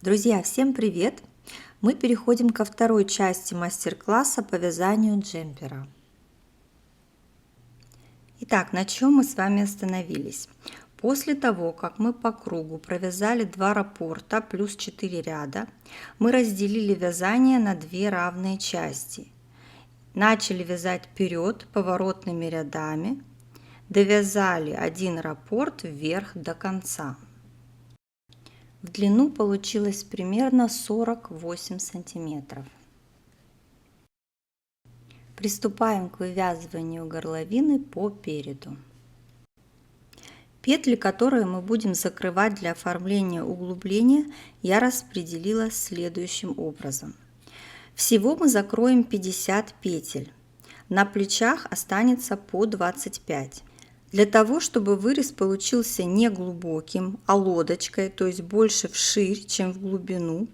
Друзья, всем привет! Мы переходим ко второй части мастер-класса по вязанию джемпера. Итак, на чем мы с вами остановились? После того, как мы по кругу провязали 2 раппорта плюс 4 ряда, мы разделили вязание на 2 равные части. Начали вязать вперед поворотными рядами, довязали 1 раппорт вверх до конца. В длину получилось примерно 48 сантиметров. Приступаем к вывязыванию горловины по переду. Петли, которые мы будем закрывать для оформления углубления, я распределила следующим образом. Всего мы закроем 50 петель. На плечах останется по 25. Для того, чтобы вырез получился не глубоким, а лодочкой, то есть больше вширь, чем в глубину,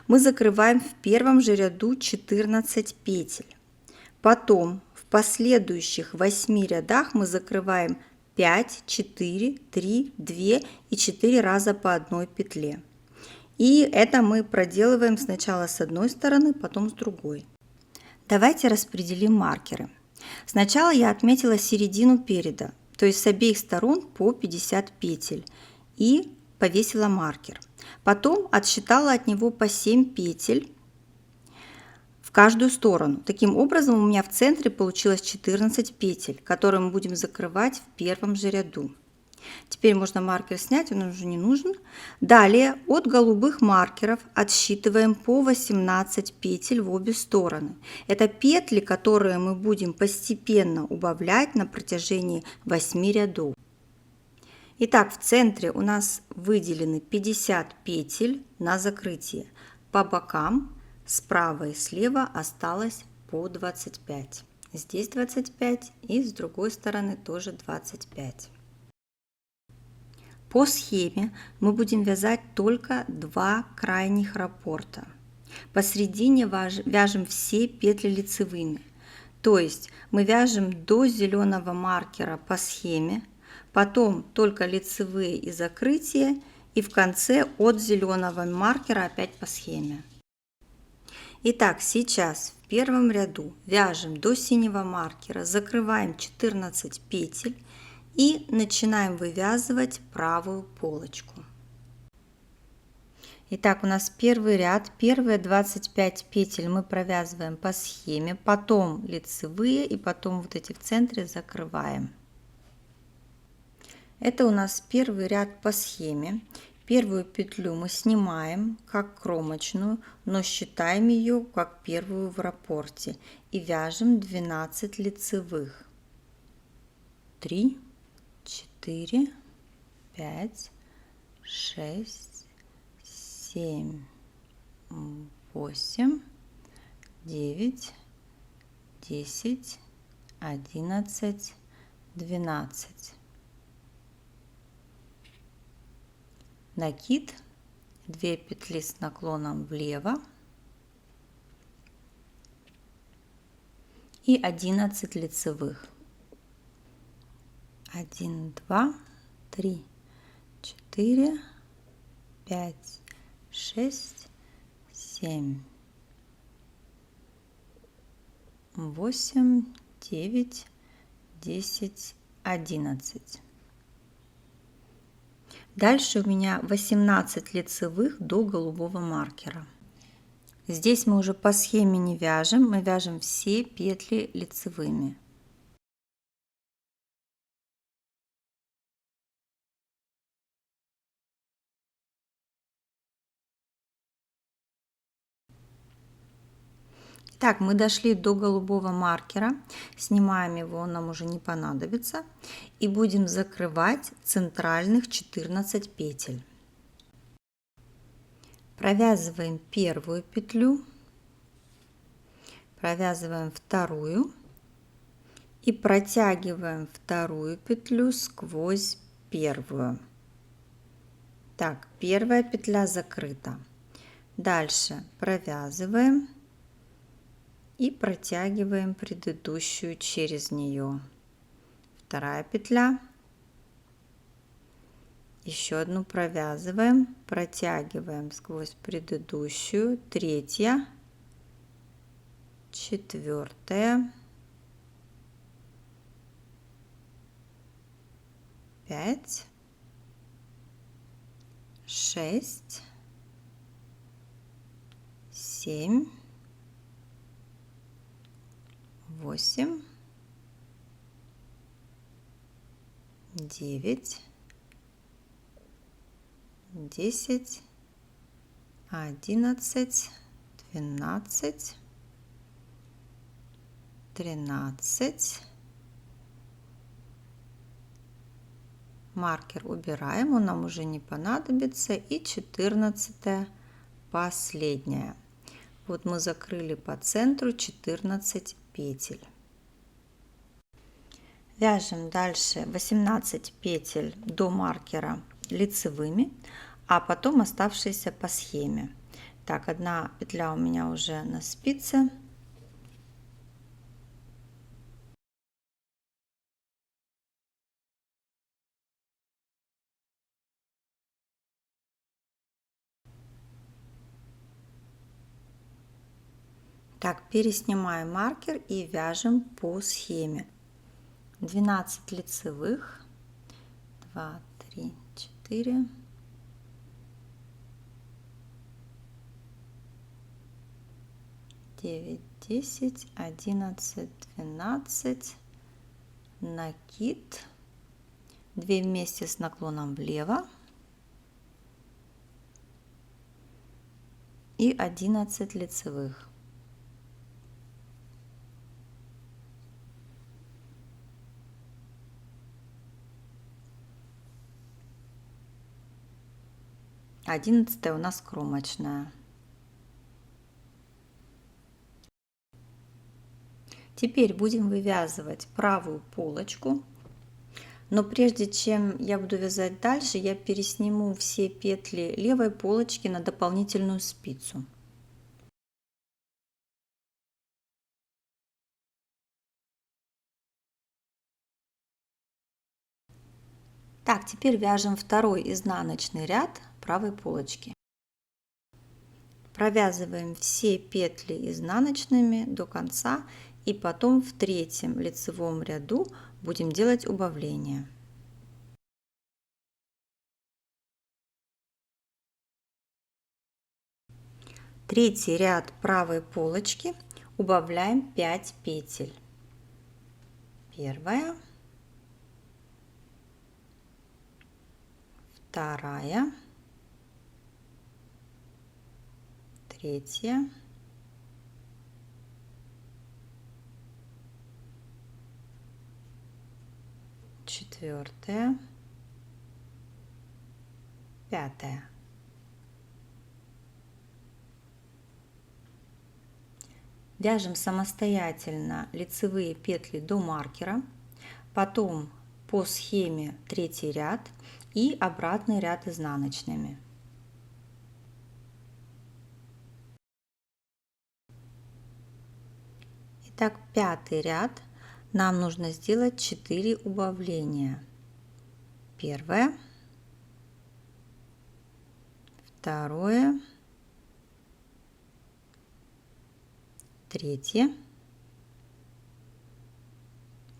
мы закрываем в первом же ряду 14 петель. Потом в последующих 8 рядах мы закрываем 5, 4, 3, 2 и 4 раза по одной петле. И это мы проделываем сначала с одной стороны, потом с другой. Давайте распределим маркеры. Сначала я отметила середину переда, то есть с обеих сторон по 50 петель, и повесила маркер. Потом отсчитала от него по 7 петель в каждую сторону. Таким образом у меня в центре получилось 14 петель, которые мы будем закрывать в первом же ряду. Теперь можно маркер снять, он уже не нужен. Далее от голубых маркеров отсчитываем по 18 петель в обе стороны. Это петли, которые мы будем постепенно убавлять на протяжении 8 рядов. Итак, в центре у нас выделены 50 петель на закрытие. По бокам справа и слева осталось по 25. Здесь 25 и с другой стороны тоже 25. По схеме мы будем вязать только 2 крайних раппорта. Посередине вяжем все петли лицевыми. То есть мы вяжем до зеленого маркера по схеме, потом только лицевые и закрытие, и в конце от зеленого маркера опять по схеме. Итак, сейчас в первом ряду вяжем до синего маркера, закрываем 14 петель и начинаем вывязывать правую полочку. Итак, у нас первый ряд, первые 25 петель мы провязываем по схеме, потом лицевые и потом вот эти в центре закрываем. Это у нас первый ряд по схеме. Первую петлю мы снимаем как кромочную, но считаем ее как первую в раппорте и вяжем 12 лицевых. 3, 4, 5, 6, 7, 8, 9, 10, 11, 12. Накид, 2 петли с наклоном влево и 11 лицевых. 1, 2, 3, 4, 5, 6, 7, 8, 9, 10, 11. Дальше у меня 18 лицевых до голубого маркера. Здесь мы уже по схеме не вяжем, мы вяжем все петли лицевыми. Так, мы дошли до голубого маркера, снимаем его, он нам уже не понадобится, и будем закрывать центральных 14 петель. Провязываем первую петлю, провязываем вторую и протягиваем вторую петлю сквозь первую. Так, первая петля закрыта. Дальше провязываем и протягиваем предыдущую через нее. Вторая петля. Еще одну провязываем, протягиваем сквозь предыдущую. Третья, четвертая, 5, 6, 7, 8, 9, 10, 11, 12, 13. Маркер убираем, он нам уже не понадобится. И 14, последняя. Вот мы закрыли по центру 14 петель. Вяжем дальше 18 петель до маркера лицевыми, а потом оставшиеся по схеме. Так, одна петля у меня уже на спице. Так, переснимаем маркер и вяжем по схеме. 12 лицевых, 2, 3, 4, 9, 10, 11, 12, накид, 2 вместе с наклоном влево и 11 лицевых. Одиннадцатая у нас кромочная. Теперь будем вывязывать правую полочку, но прежде чем я буду вязать дальше, я пересниму все петли левой полочки на дополнительную спицу. Так, теперь вяжем второй изнаночный ряд правой полочки. Провязываем все петли изнаночными до конца, и потом в третьем лицевом ряду будем делать убавление. Третий ряд правой полочки убавляем 5 петель. Первая, вторая, третья, четвертая, пятая. Вяжем самостоятельно лицевые петли до маркера, потом по схеме третий ряд и обратный ряд изнаночными. Итак, пятый ряд нам нужно сделать 4 убавления. Первое, второе, третье,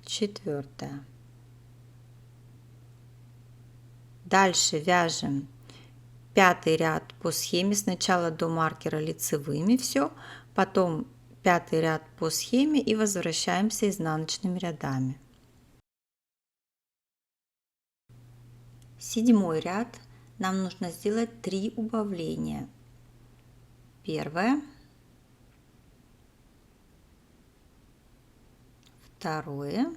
четвертое. Дальше вяжем пятый ряд по схеме, сначала до маркера лицевыми все, потом пятый ряд по схеме и возвращаемся изнаночными рядами. Седьмой ряд нам нужно сделать 3 убавления. Первое, второе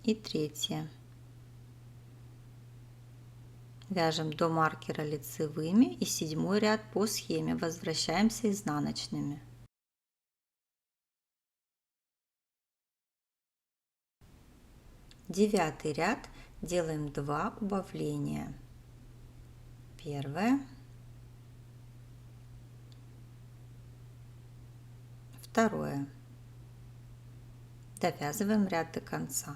и третье. Вяжем до маркера лицевыми и 7 ряд по схеме. Возвращаемся изнаночными. Девятый ряд. Делаем 2 убавления. Первое. Второе. Довязываем ряд до конца.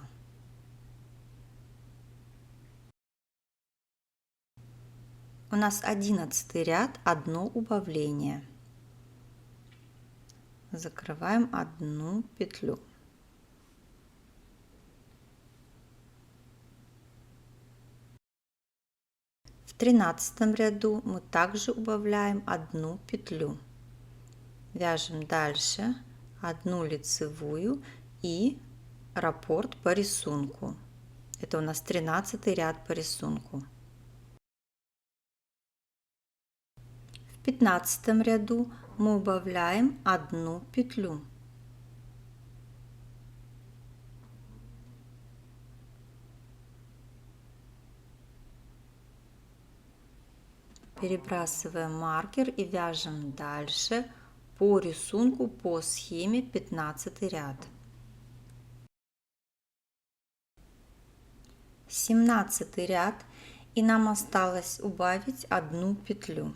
У нас 11 ряд, одно убавление. Закрываем одну петлю. В 13 ряду мы также убавляем одну петлю. Вяжем дальше одну лицевую и раппорт по рисунку. Это у нас 13 ряд по рисунку. В 15 ряду мы убавляем одну петлю. Перебрасываем маркер и вяжем дальше по рисунку по схеме 15 ряд. 17 ряд, и нам осталось убавить одну петлю.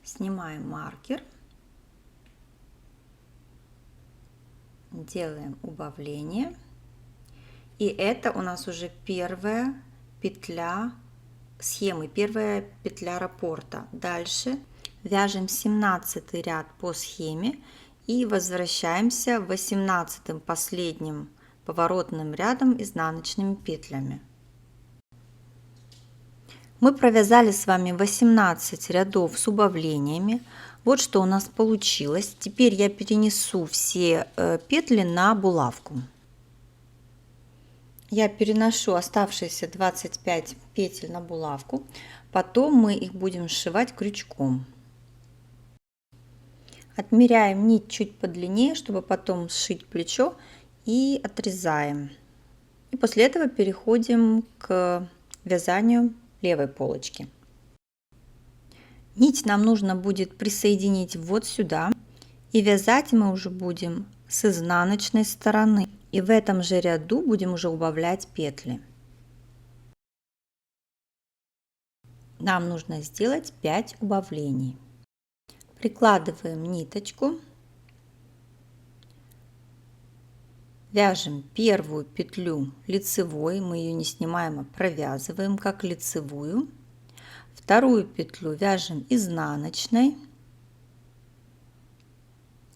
Снимаем маркер, делаем убавление, и это у нас уже первая петля схемы, первая петля раппорта. Дальше вяжем 17 ряд по схеме и возвращаемся 18 последним поворотным рядом изнаночными петлями. Мы провязали с вами 18 рядов с убавлениями. Вот что у нас получилось. Теперь я перенесу все петли на булавку. Я переношу оставшиеся 25 петель на булавку. Потом мы их будем сшивать крючком. Отмеряем нить чуть подлиннее, чтобы потом сшить плечо, и отрезаем. И после этого переходим к вязанию левой полочки. Нить нам нужно будет присоединить вот сюда, и вязать мы уже будем с изнаночной стороны. И в этом же ряду будем уже убавлять петли. Нам нужно сделать 5 убавлений. Прикладываем ниточку, вяжем первую петлю лицевой, мы ее не снимаем, а провязываем как лицевую. Вторую петлю вяжем изнаночной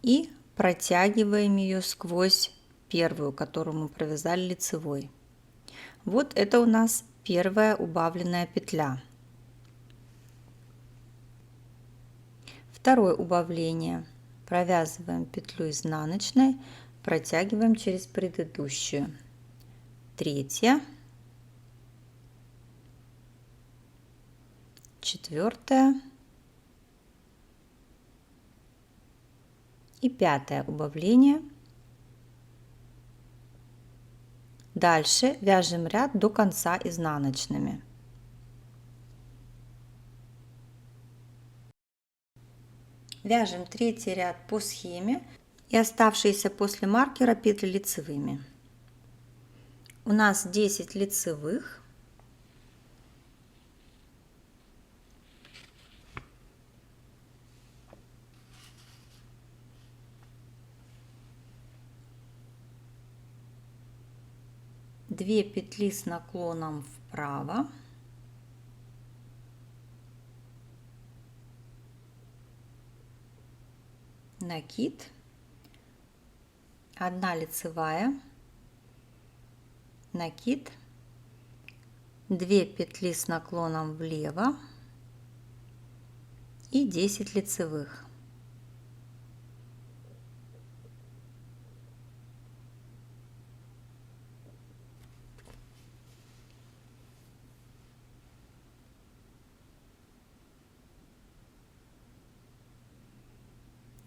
и протягиваем ее сквозь первую, которую мы провязали лицевой. Вот это у нас первая убавленная петля. Второе убавление. Провязываем петлю изнаночной, протягиваем через предыдущую. Третья, четвертая и пятое убавление. Дальше вяжем ряд до конца изнаночными. Вяжем третий ряд по схеме и оставшиеся после маркера петли лицевыми. У нас 10 лицевых. Две петли с наклоном вправо. Накид, одна лицевая, накид, 2 петли с наклоном влево и 10 лицевых.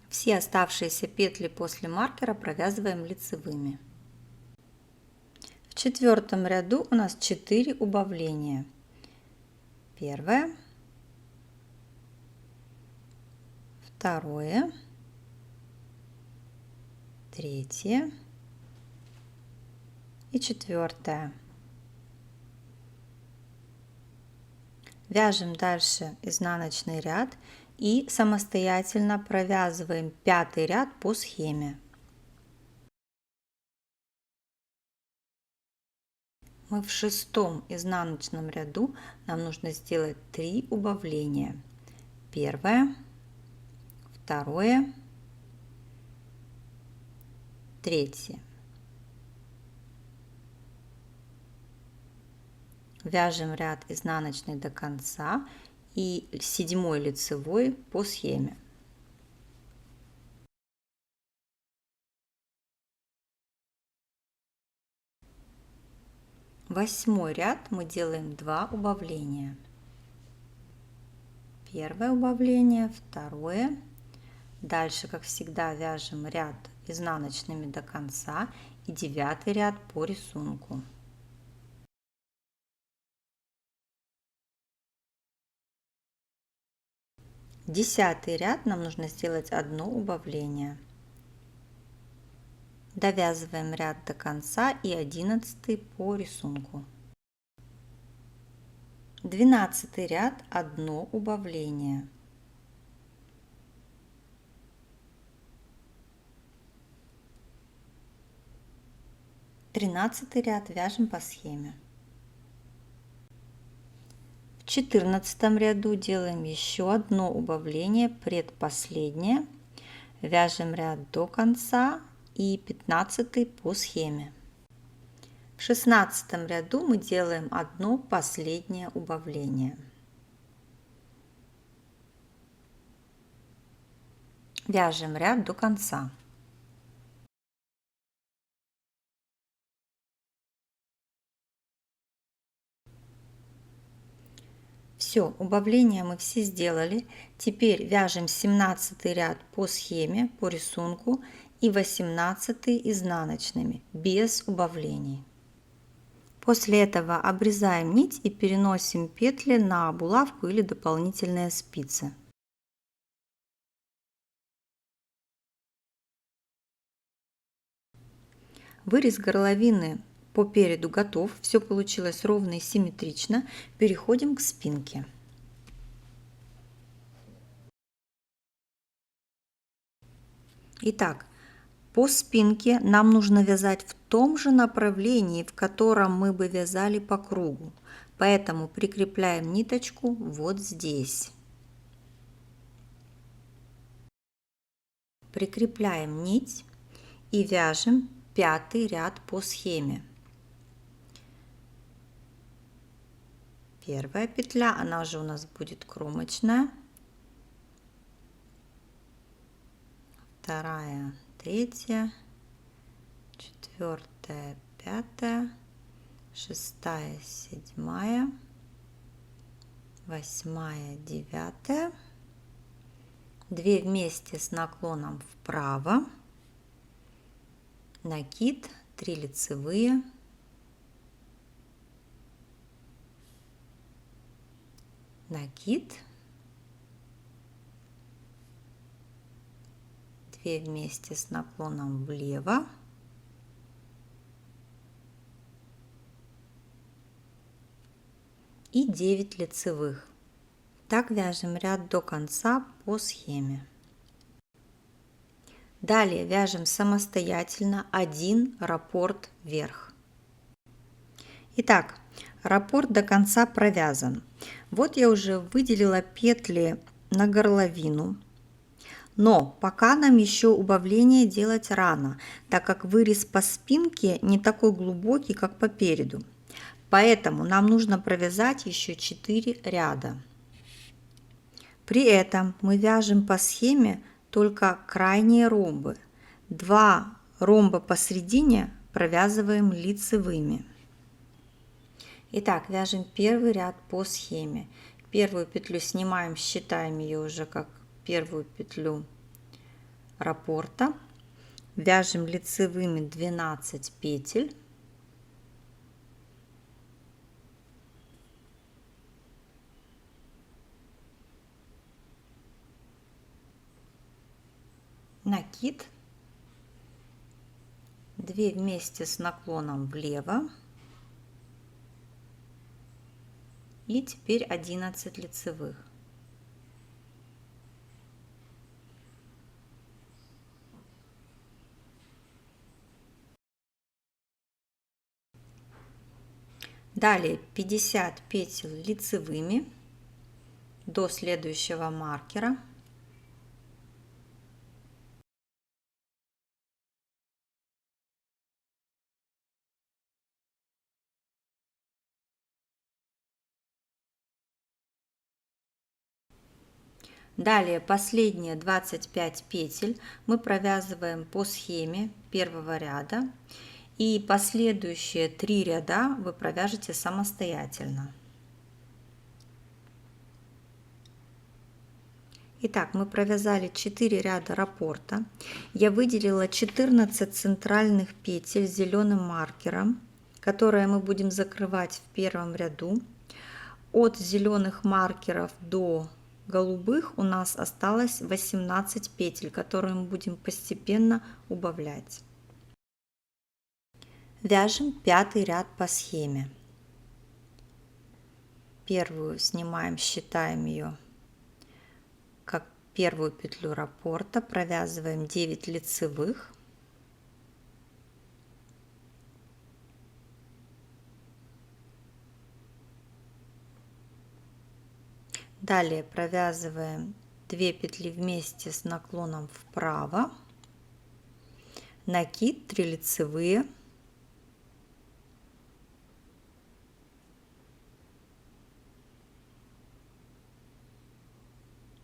Все оставшиеся петли после маркера провязываем лицевыми. В четвертом ряду у нас 4 убавления. Первое, второе, третье и четвертое. Вяжем дальше изнаночный ряд и самостоятельно провязываем 5-й ряд по схеме. Мы в 6-м изнаночном ряду, нам нужно сделать 3 убавления. Первое, второе, третье. Вяжем ряд изнаночный до конца и 7-й лицевой по схеме. Восьмой ряд мы делаем 2 убавления. Первое убавление, второе. Дальше, как всегда, вяжем ряд изнаночными до конца и 9-й ряд по рисунку. Десятый ряд нам нужно сделать одно убавление. Довязываем ряд до конца и 11 по рисунку. 12 ряд, одно убавление. Тринадцатый ряд вяжем по схеме. В 14 ряду делаем еще одно убавление, предпоследнее. Вяжем ряд до конца и 15 по схеме. В 16 ряду мы делаем одно последнее убавление. Вяжем ряд до конца. Все, убавления мы все сделали. Теперь вяжем 17 ряд по схеме, по рисунку и 18 изнаночными, без убавлений. После этого обрезаем нить и переносим петли на булавку или дополнительные спицы. Вырез горловины по переду готов, все получилось ровно и симметрично. Переходим к спинке. Итак, по спинке нам нужно вязать в том же направлении, в котором мы бы вязали по кругу. Поэтому прикрепляем ниточку вот здесь. Прикрепляем нить и вяжем 5-й ряд по схеме. Первая петля, она уже у нас будет кромочная. Вторая, третья, четвертая, пятая, шестая, седьмая, восьмая, девятая. 2 вместе с наклоном вправо. Накид, 3 лицевые. Накид, 2 вместе с наклоном влево, и 9 лицевых. Так вяжем ряд до конца по схеме. Далее вяжем самостоятельно 1 раппорт вверх. Итак, раппорт до конца провязан. Вот я уже выделила петли на горловину, но пока нам еще убавление делать рано, так как вырез по спинке не такой глубокий, как по переду. Поэтому нам нужно провязать еще 4 ряда. При этом мы вяжем по схеме только крайние ромбы. 2 ромба посередине провязываем лицевыми. Итак, вяжем первый ряд по схеме. Первую петлю снимаем, считаем ее уже как первую петлю раппорта. Вяжем лицевыми 12 петель. накид, 2 вместе с наклоном влево и теперь 11 лицевых. Далее 50 петель лицевыми до следующего маркера. Далее последние 25 петель мы провязываем по схеме первого ряда, и последующие 3 ряда вы провяжете самостоятельно. Итак, мы провязали 4 ряда раппорта. Я выделила 14 центральных петель зеленым маркером, которые мы будем закрывать в первом ряду. От зеленых маркеров до голубых у нас осталось 18 петель, которые мы будем постепенно убавлять. Вяжем 5 ряд по схеме. Первую снимаем, считаем ее как первую петлю раппорта, провязываем 9 лицевых. Далее провязываем 2 петли вместе с наклоном вправо, накид, 3 лицевые,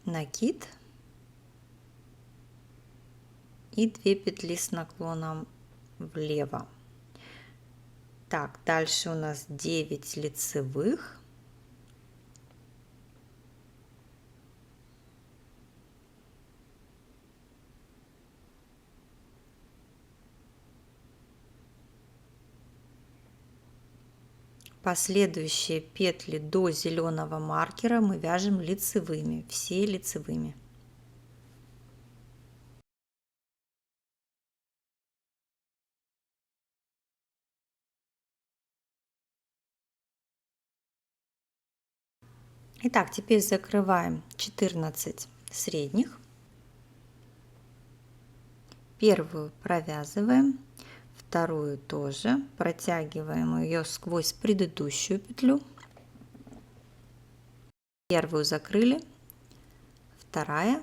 накид и 2 петли с наклоном влево. Так, дальше у нас 9 лицевых. Последующие петли до зеленого маркера мы вяжем лицевыми, все лицевыми. Итак, теперь закрываем 14 средних. Первую провязываем, вторую тоже, протягиваем ее сквозь предыдущую петлю. Первую закрыли, вторая,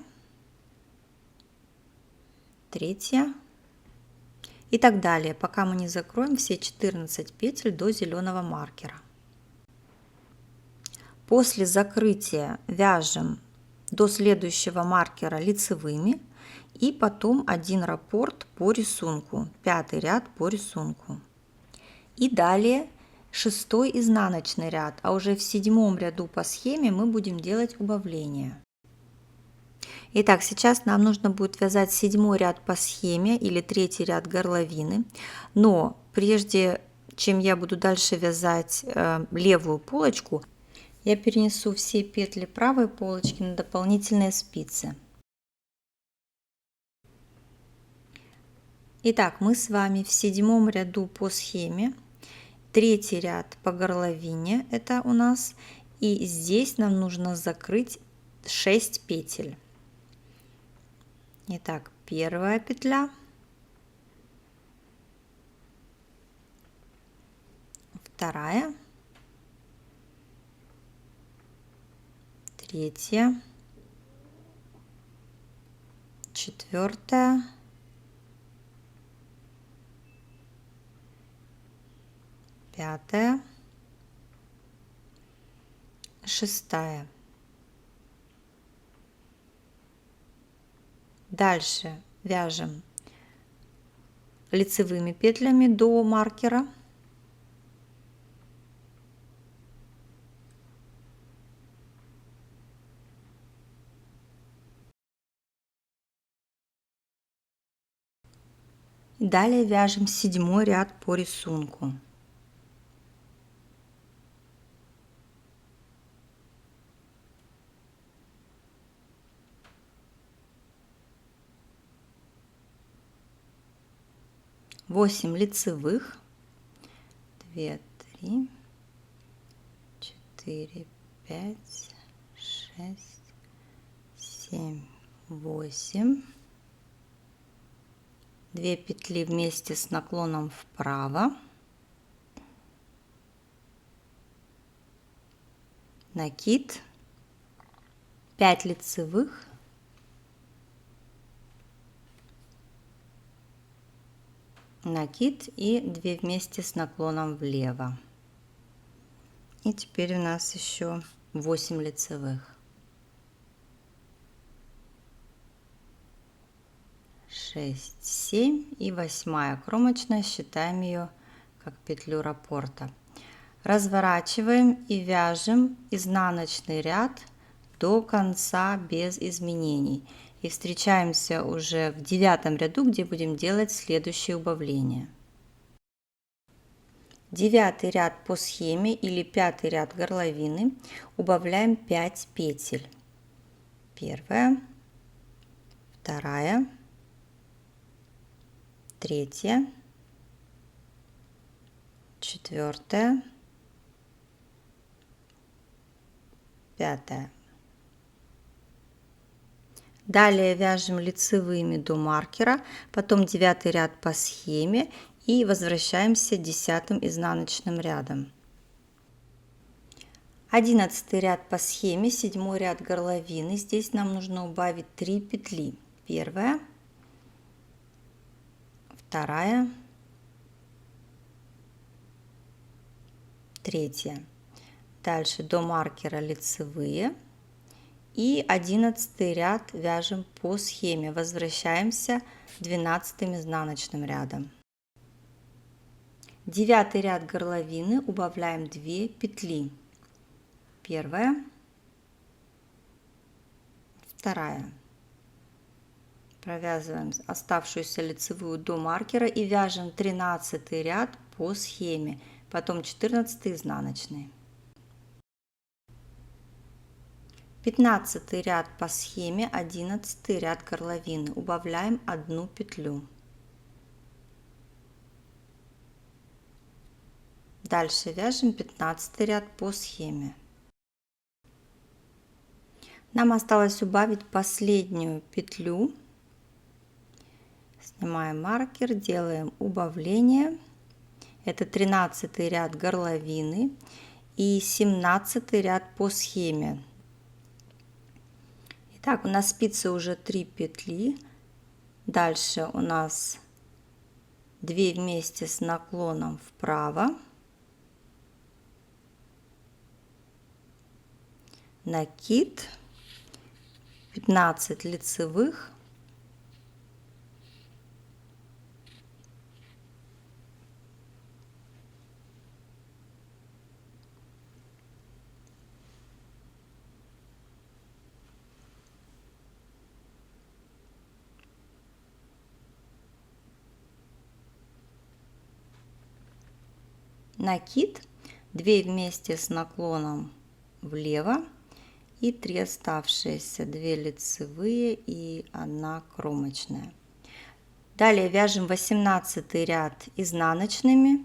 третья и так далее, пока мы не закроем все 14 петель до зеленого маркера. После закрытия вяжем до следующего маркера лицевыми и потом один раппорт по рисунку, 5 ряд по рисунку. И далее 6 изнаночный ряд, а уже в 7 ряду по схеме мы будем делать убавление. Итак, сейчас нам нужно будет вязать 7 ряд по схеме или 3 ряд горловины, но прежде чем я буду дальше вязать левую полочку, я перенесу все петли правой полочки на дополнительные спицы. Итак, мы с вами в 7 ряду по схеме, 3 ряд по горловине это у нас, и здесь нам нужно закрыть 6 петель. Итак, первая петля, вторая, третья, четвертая, пятая, шестая. Дальше вяжем лицевыми петлями до маркера. Далее вяжем 7 ряд по рисунку. 8 лицевых, 2, 3, 4, 5, 6, 7, 8. 2 петли вместе с наклоном вправо, накид, 5 лицевых, накид и 2 вместе с наклоном влево. И теперь у нас еще 8 лицевых. 6, 7 и 8 кромочная, считаем ее как петлю раппорта. Разворачиваем и вяжем изнаночный ряд до конца без изменений. И встречаемся уже в 9 ряду, где будем делать следующее убавление. 9 ряд по схеме или 5 ряд горловины убавляем 5 петель. 1, 2, 3, 4, 5. Далее вяжем лицевыми до маркера, потом 9 ряд по схеме и возвращаемся 10 изнаночным рядом. 11 ряд по схеме, 7 ряд горловины. Здесь нам нужно убавить 3 петли. 1, 2, 3. Дальше до маркера лицевые. И 11 ряд вяжем по схеме. Возвращаемся 12 изнаночным рядом. 9 ряд горловины убавляем 2 петли. 1, 2. Провязываем оставшуюся лицевую до маркера и вяжем 13 ряд по схеме, потом 14 изнаночный. 15 ряд по схеме, 11 ряд горловины. Убавляем 1 петлю. Дальше вяжем 15 ряд по схеме. Нам осталось убавить последнюю петлю. Снимаем маркер, делаем убавление. Это 13 ряд горловины и 17 ряд по схеме. Итак, у нас спицы уже 3 петли. Дальше у нас 2 вместе с наклоном вправо, накид, 15 лицевых, накид, 2 вместе с наклоном влево и 3 оставшиеся, 2 лицевые и 1 кромочная. Далее вяжем 18 ряд изнаночными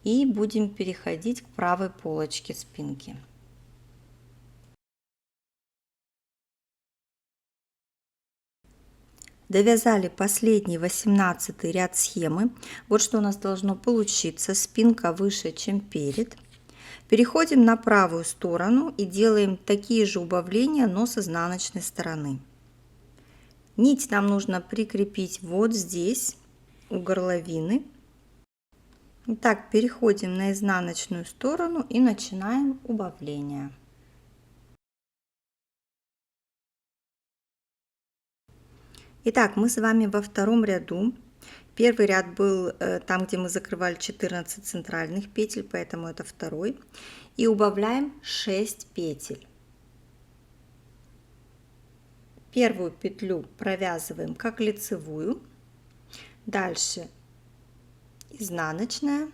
и будем переходить к правой полочке спинки. Довязали последний 18 ряд схемы. Вот что у нас должно получиться. Спинка выше, чем перед. Переходим на правую сторону и делаем такие же убавления, но с изнаночной стороны. Нить нам нужно прикрепить вот здесь, у горловины. Итак, переходим на изнаночную сторону и начинаем убавление. Итак, мы с вами во втором ряду. Первый ряд был там, где мы закрывали 14 центральных петель, поэтому это второй. И убавляем 6 петель. Первую петлю провязываем как лицевую. Дальше изнаночная.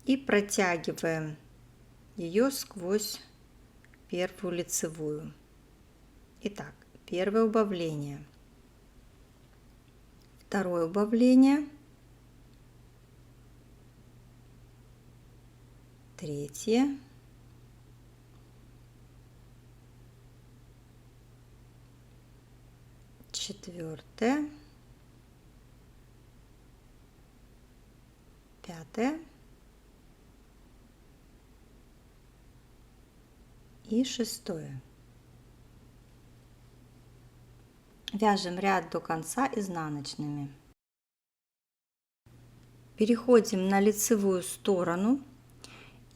И протягиваем ее сквозь первую лицевую. Итак, первое убавление. Второе убавление. Третье. Четвертое. Пятое. И шестое. Вяжем ряд до конца изнаночными. Переходим на лицевую сторону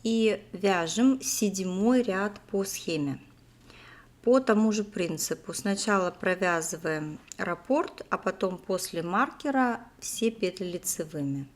и вяжем 7-й ряд по схеме. По тому же принципу. Сначала провязываем раппорт, а потом после маркера все петли лицевыми.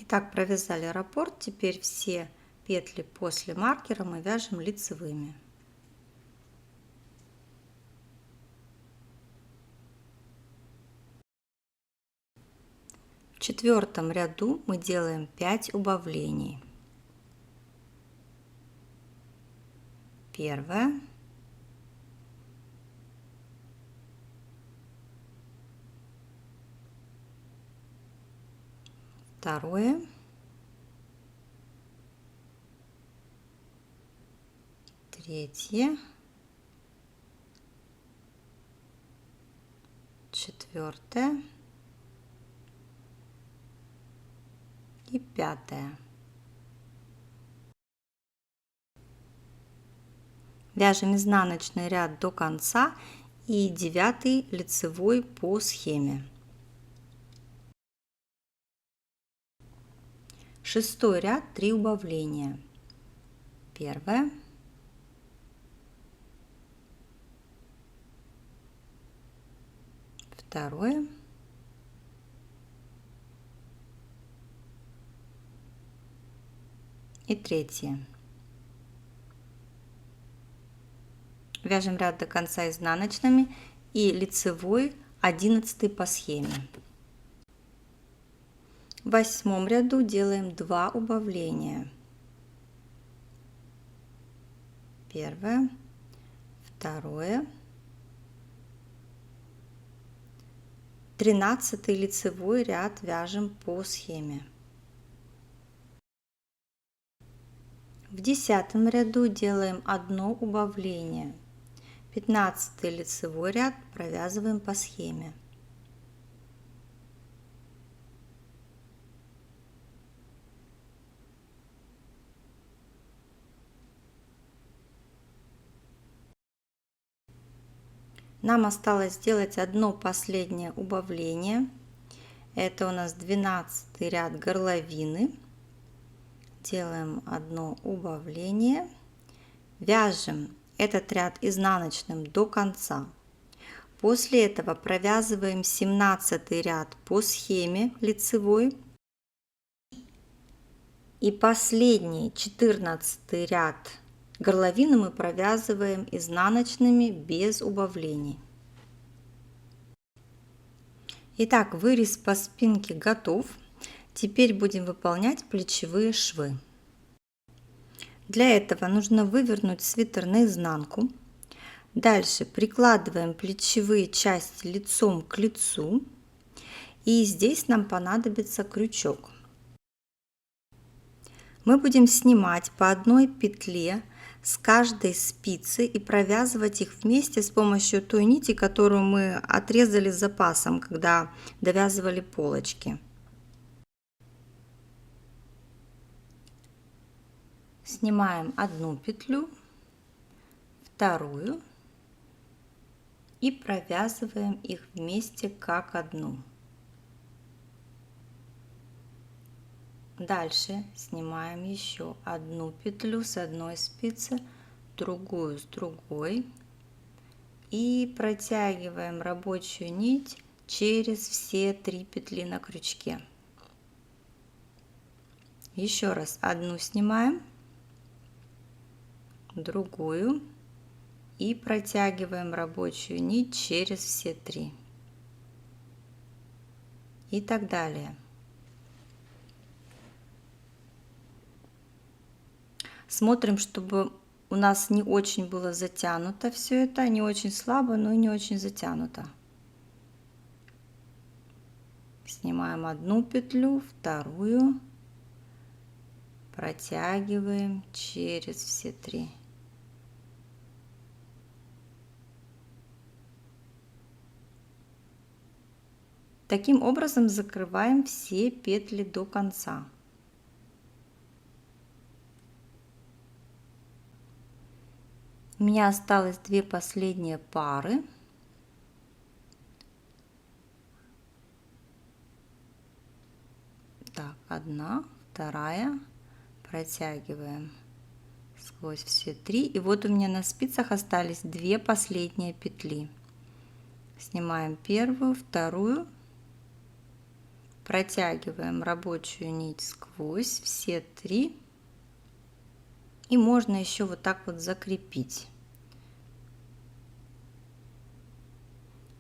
Итак, провязали раппорт. Теперь все петли после маркера мы вяжем лицевыми. В 4-м ряду мы делаем 5 убавлений. Первое. Второе. Третье. Четвертое. И пятое. Вяжем изнаночный ряд до конца и 9-й лицевой по схеме. 6-й ряд 3 убавления. Первое. Второе. И третье. Вяжем ряд до конца изнаночными и лицевой 11 по схеме. В 8-м ряду делаем 2 убавления. Первое, второе, 13-й лицевой ряд вяжем по схеме. В 10-м ряду делаем 1 убавление. 15-й лицевой ряд провязываем по схеме. Нам осталось сделать одно последнее убавление. Это у нас 12-й ряд горловины. Делаем одно убавление. Вяжем этот ряд изнаночным до конца. После этого провязываем 17-й ряд по схеме лицевой. И последний 14-й ряд горловины мы провязываем изнаночными без убавлений. Итак, вырез по спинке готов. Теперь будем выполнять плечевые швы. Для этого нужно вывернуть свитер наизнанку. Дальше прикладываем плечевые части лицом к лицу. И здесь нам понадобится крючок. Мы будем снимать по одной петле с каждой спицы и провязывать их вместе с помощью той нити, которую мы отрезали с запасом, когда довязывали полочки. Снимаем одну петлю, вторую и провязываем их вместе как одну. Дальше снимаем еще одну петлю с одной спицы, другую с другой и протягиваем рабочую нить через все 3 петли на крючке. Еще раз одну снимаем, другую и протягиваем рабочую нить через все 3. И так далее. Смотрим, чтобы у нас не очень было затянуто все это, не очень слабо, но и не очень затянуто. Снимаем одну петлю, вторую, протягиваем через все 3. Таким образом закрываем все петли до конца. У меня осталось 2 последние пары. Так, одна, вторая, протягиваем сквозь все 3. И вот у меня на спицах остались 2 последние петли. Снимаем первую, вторую, протягиваем рабочую нить сквозь все 3. И можно еще вот так вот закрепить.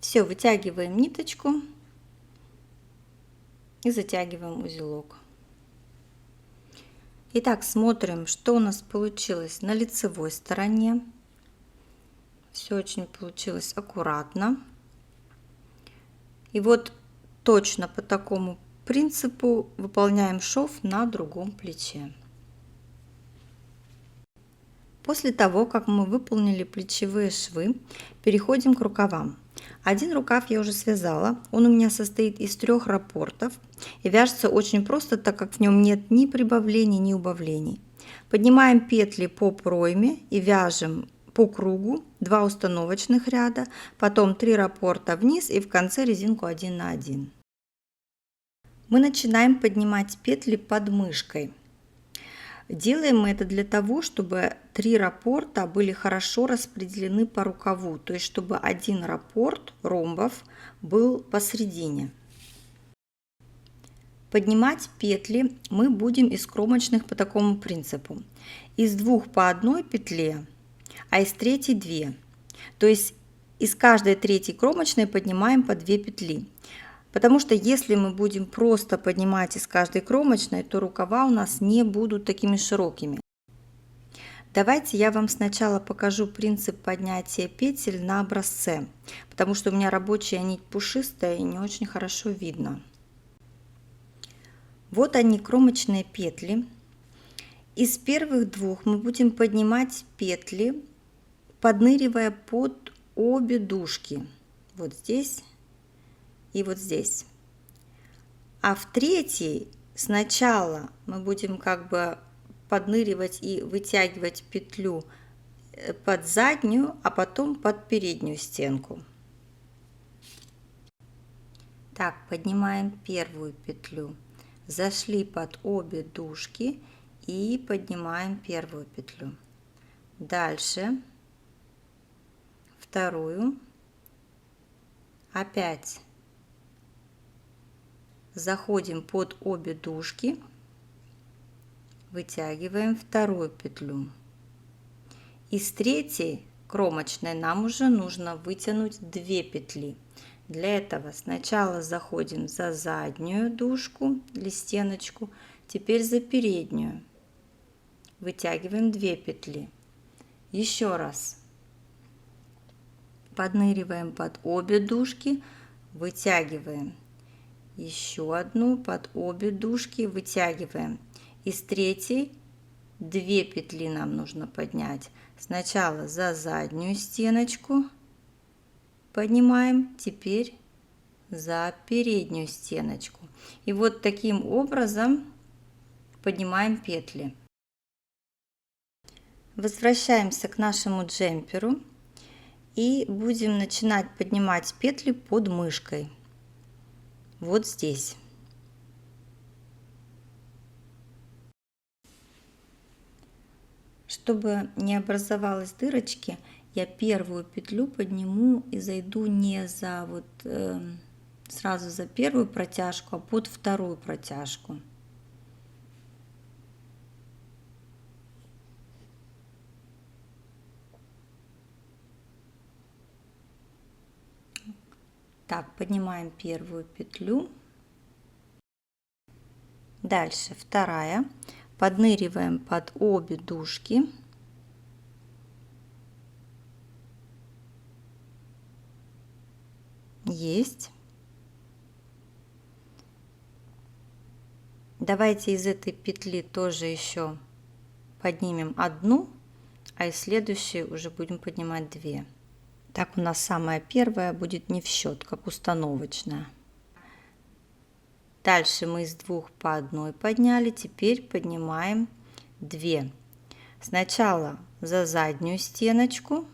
Все, вытягиваем ниточку и затягиваем узелок. Итак, смотрим, что у нас получилось на лицевой стороне. Все очень получилось аккуратно. И вот точно по такому принципу выполняем шов на другом плече. После того, как мы выполнили плечевые швы, переходим к рукавам. Один рукав я уже связала, он у меня состоит из 3 раппортов и вяжется очень просто, так как в нем нет ни прибавлений, ни убавлений. Поднимаем петли по пройме и вяжем по кругу 2 установочных ряда, потом 3 раппорта вниз и в конце резинку 1 на 1. Мы начинаем поднимать петли под мышкой. Делаем мы это для того, чтобы 3 раппорта были хорошо распределены по рукаву, то есть чтобы один раппорт ромбов был посередине. Поднимать петли мы будем из кромочных по такому принципу. Из 2 по 1 петле, а из 3 2. То есть из каждой 3 кромочной поднимаем по 2 петли. Потому что если мы будем просто поднимать из каждой кромочной, то рукава у нас не будут такими широкими. Давайте я вам сначала покажу принцип поднятия петель на образце, потому что у меня рабочая нить пушистая и не очень хорошо видно. Вот они, кромочные петли. Из первых 2 мы будем поднимать петли, подныривая под обе дужки. Вот здесь и вот здесь. А в 3 сначала мы будем как бы подныривать и вытягивать петлю под заднюю, а потом под переднюю стенку. Так, поднимаем первую петлю, зашли под обе дужки и поднимаем первую петлю. Дальше вторую, опять заходим под обе дужки, вытягиваем вторую петлю. Из 3 кромочной нам уже нужно вытянуть 2 петли. Для этого сначала заходим за заднюю дужку или стеночку, теперь за переднюю. Вытягиваем 2 петли. Еще раз подныриваем под обе дужки, вытягиваем. Еще одну под обе дужки вытягиваем. Из 3 2 петли нам нужно поднять. Сначала за заднюю стеночку поднимаем, теперь за переднюю стеночку. И вот таким образом поднимаем петли. Возвращаемся к нашему джемперу и будем начинать поднимать петли под мышкой. Вот здесь. Чтобы не образовалось дырочки, я первую петлю подниму и зайду не за сразу за первую протяжку, а под вторую протяжку. Так, поднимаем первую петлю. Дальше вторая. Подныриваем под обе дужки. Есть. Давайте из этой петли тоже еще поднимем одну, а из следующей уже будем поднимать 2. Так у нас самая первая будет не в счет, как установочная. Дальше мы из 2 по 1 подняли, теперь поднимаем 2. Сначала за заднюю стеночку,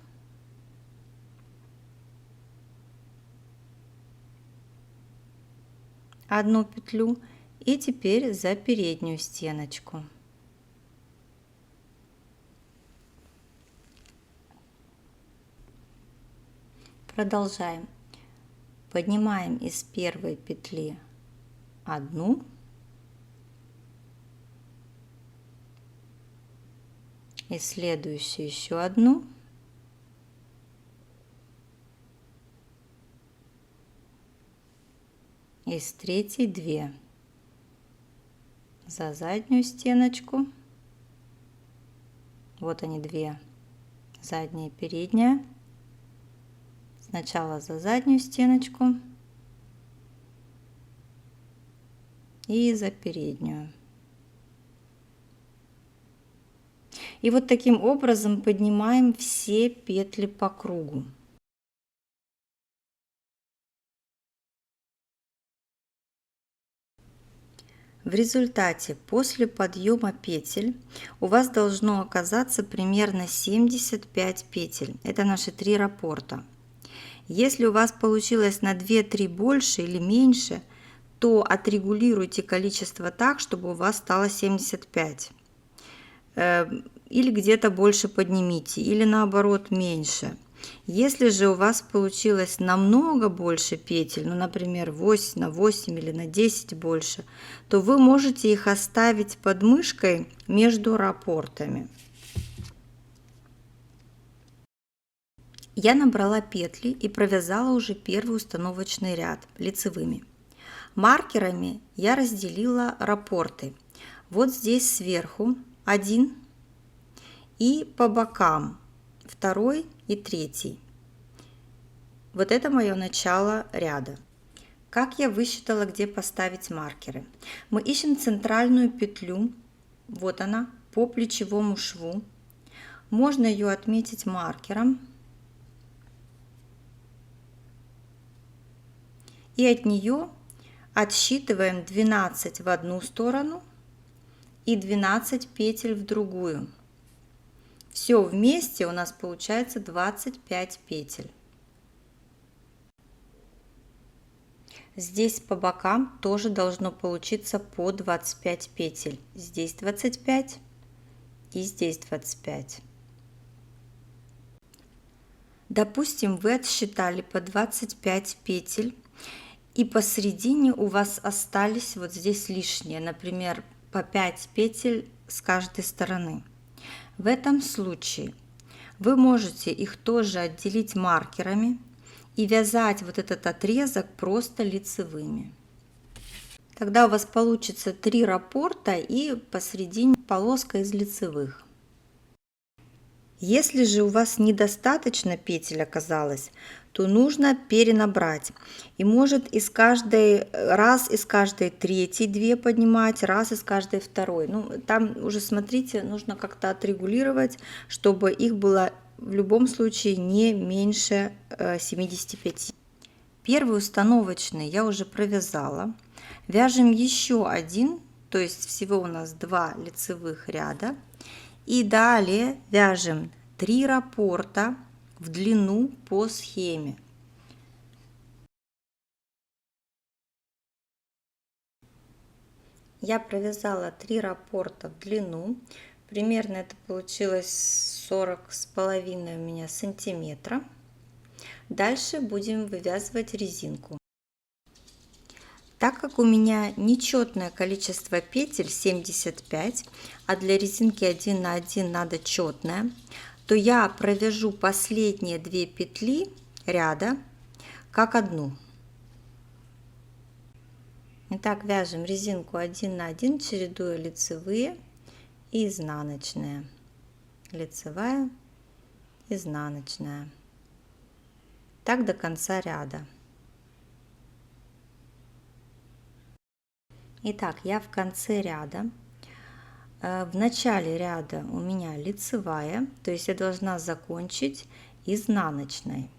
одну петлю, и теперь за переднюю стеночку. Продолжаем. Поднимаем из первой петли одну, и следующую еще одну, из третьей 2 за заднюю стеночку. Вот они 2, задняя и передняя. Сначала за заднюю стеночку и за переднюю. И вот таким образом поднимаем все петли по кругу. В результате после подъема петель у вас должно оказаться примерно 75 петель. Это наши 3 раппорта. Если у вас получилось на 2-3 больше или меньше, то отрегулируйте количество так, чтобы у вас стало 75. Или где-то больше поднимите, или наоборот меньше. Если же у вас получилось намного больше петель, ну, например, 8 на 8 или на 10 больше, то вы можете их оставить под мышкой между раппортами. Я набрала петли и провязала уже первый установочный ряд лицевыми. Маркерами я разделила раппорты. Вот здесь сверху 1 и по бокам 2 и 3. Вот это мое начало ряда. Как я высчитала, где поставить маркеры? Мы ищем центральную петлю, вот она, по плечевому шву. Можно ее отметить маркером. И от нее отсчитываем 12 в одну сторону и 12 петель в другую. Все вместе у нас получается 25 петель. Здесь по бокам тоже должно получиться по 25 петель. Здесь 25 и здесь 25. Допустим, вы отсчитали по 25 петель, и посередине у вас остались вот здесь лишние, например, по 5 петель с каждой стороны. В этом случае вы можете их тоже отделить маркерами и вязать вот этот отрезок просто лицевыми. Тогда у вас получится 3 раппорта и посередине полоска из лицевых. Если же у вас недостаточно петель оказалось, то нужно перенабрать. И может из каждой 3 2 поднимать, раз из каждой 2. Ну, там уже смотрите, нужно как-то отрегулировать, чтобы их было в любом случае не меньше 75. Первый установочный я уже провязала. Вяжем еще один, то есть всего у нас 2 лицевых ряда. И далее вяжем 3 раппорта в длину по схеме. Я провязала 3 раппорта в длину. Примерно это получилось 40,5 у меня сантиметра. Дальше будем вывязывать резинку. Так как у меня нечетное количество петель 75, а для резинки 1 на 1 надо четное, то я провяжу последние 2 петли ряда как одну. Итак, вяжем резинку 1 на 1, чередуя лицевые и изнаночные. Лицевая, изнаночная. Так до конца ряда. Итак, я в конце ряда. В начале ряда у меня лицевая, то есть я должна закончить изнаночной.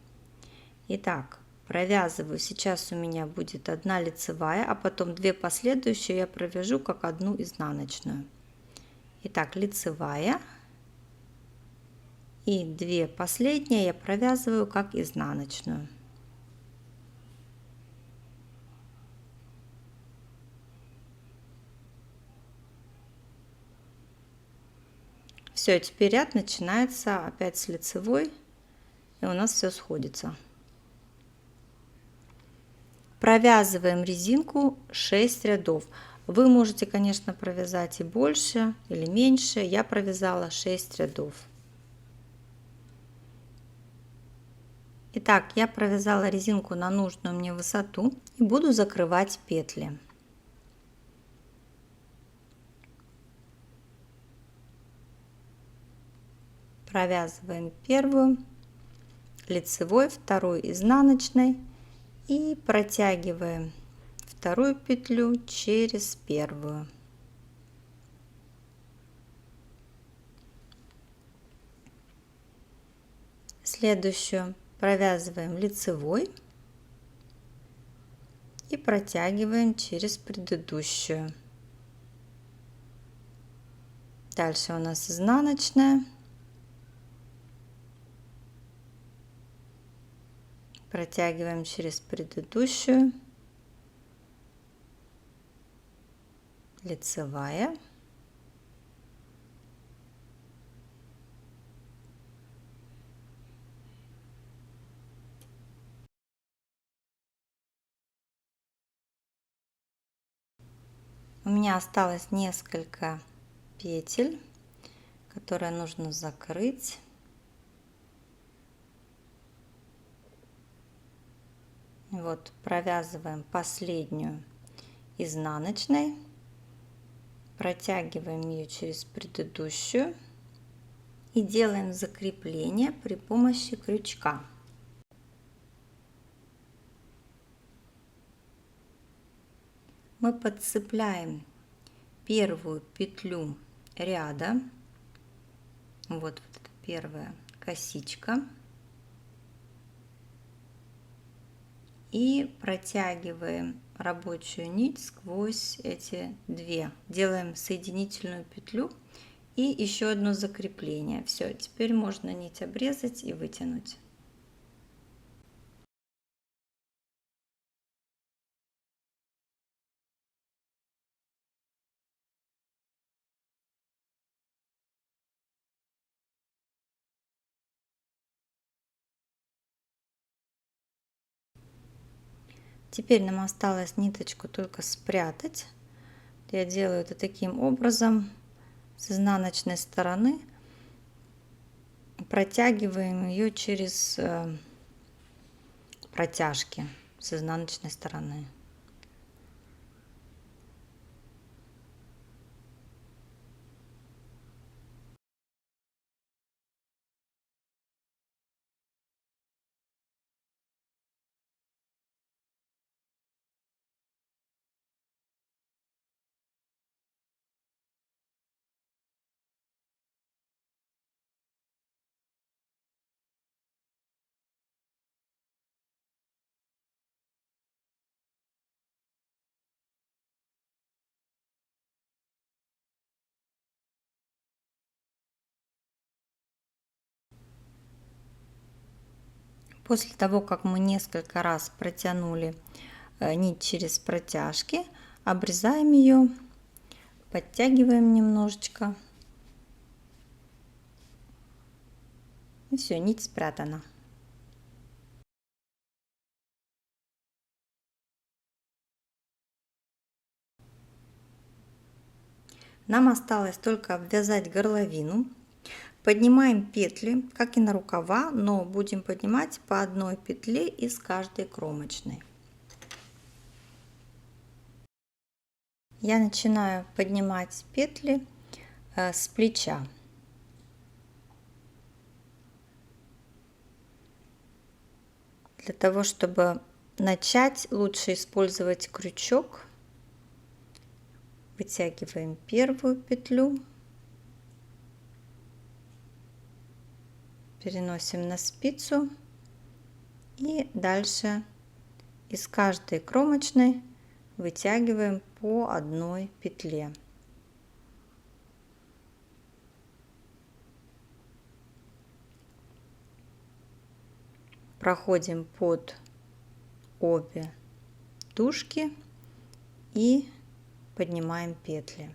Итак, провязываю. Сейчас у меня будет 1 лицевая, а потом 2 последующие я провяжу как 1 изнаночную. Итак, лицевая и 2 последние я провязываю как изнаночную. Все, теперь ряд начинается опять с лицевой, и у нас все сходится. Провязываем резинку 6 рядов. Вы можете, конечно, провязать и больше или меньше. Я провязала 6 рядов. Итак, я провязала резинку на нужную мне высоту и буду закрывать петли. Провязываем первую, лицевой, второй изнаночной и протягиваем вторую петлю через первую. Следующую провязываем лицевой и протягиваем через предыдущую. Дальше у нас изнаночная. Протягиваем через предыдущую, лицевая, у меня осталось несколько петель, которые нужно закрыть. Вот, провязываем последнюю изнаночной, протягиваем ее через предыдущую и делаем закрепление при помощи крючка. Мы подцепляем первую петлю ряда, вот эта первая косичка, и протягиваем рабочую нить сквозь эти 2. Делаем соединительную петлю и еще одно закрепление. Все, теперь можно нить обрезать и вытянуть. Теперь нам осталось ниточку только спрятать. Я делаю это таким образом. С изнаночной стороны протягиваем ее через протяжки с изнаночной стороны. После того, как мы несколько раз протянули нить через протяжки, обрезаем ее, подтягиваем немножечко. И все, нить спрятана. Нам осталось только обвязать горловину. Поднимаем петли, как и на рукава, но будем поднимать по одной петле из каждой кромочной. Я начинаю поднимать петли с плеча. Для того, чтобы начать, лучше использовать крючок. Вытягиваем первую петлю, переносим на спицу и дальше из каждой кромочной вытягиваем по одной петле. Проходим под обе дужки и поднимаем петли.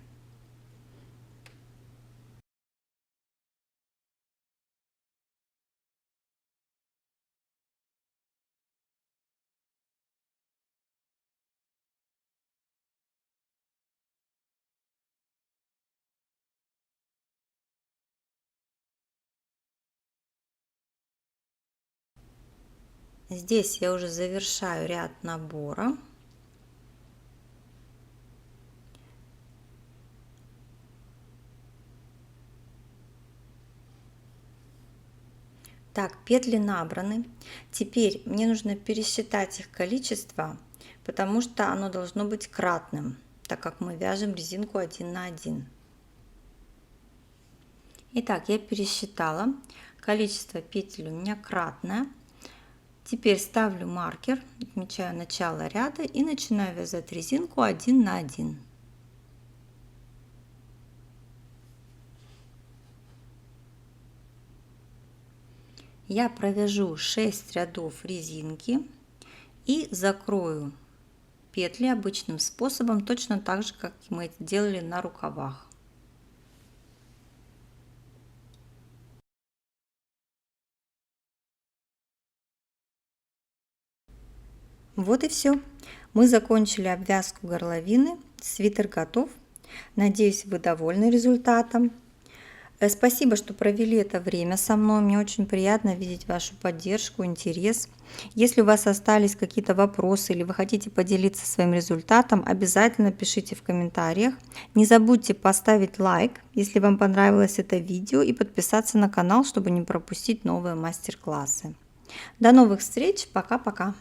Здесь я уже завершаю ряд набора. Так, петли набраны. Теперь мне нужно пересчитать их количество, потому что оно должно быть кратным, так как мы вяжем резинку 1 на 1. Итак, я пересчитала. Количество петель у меня кратное. Теперь ставлю маркер, отмечаю начало ряда и начинаю вязать резинку 1 на 1. Я провяжу 6 рядов резинки и закрою петли обычным способом, точно так же, как мы это делали на рукавах. Вот и все. Мы закончили обвязку горловины. Свитер готов. Надеюсь, вы довольны результатом. Спасибо, что провели это время со мной. Мне очень приятно видеть вашу поддержку, интерес. Если у вас остались какие-то вопросы или вы хотите поделиться своим результатом, обязательно пишите в комментариях. Не забудьте поставить лайк, если вам понравилось это видео, и подписаться на канал, чтобы не пропустить новые мастер-классы. До новых встреч. Пока-пока.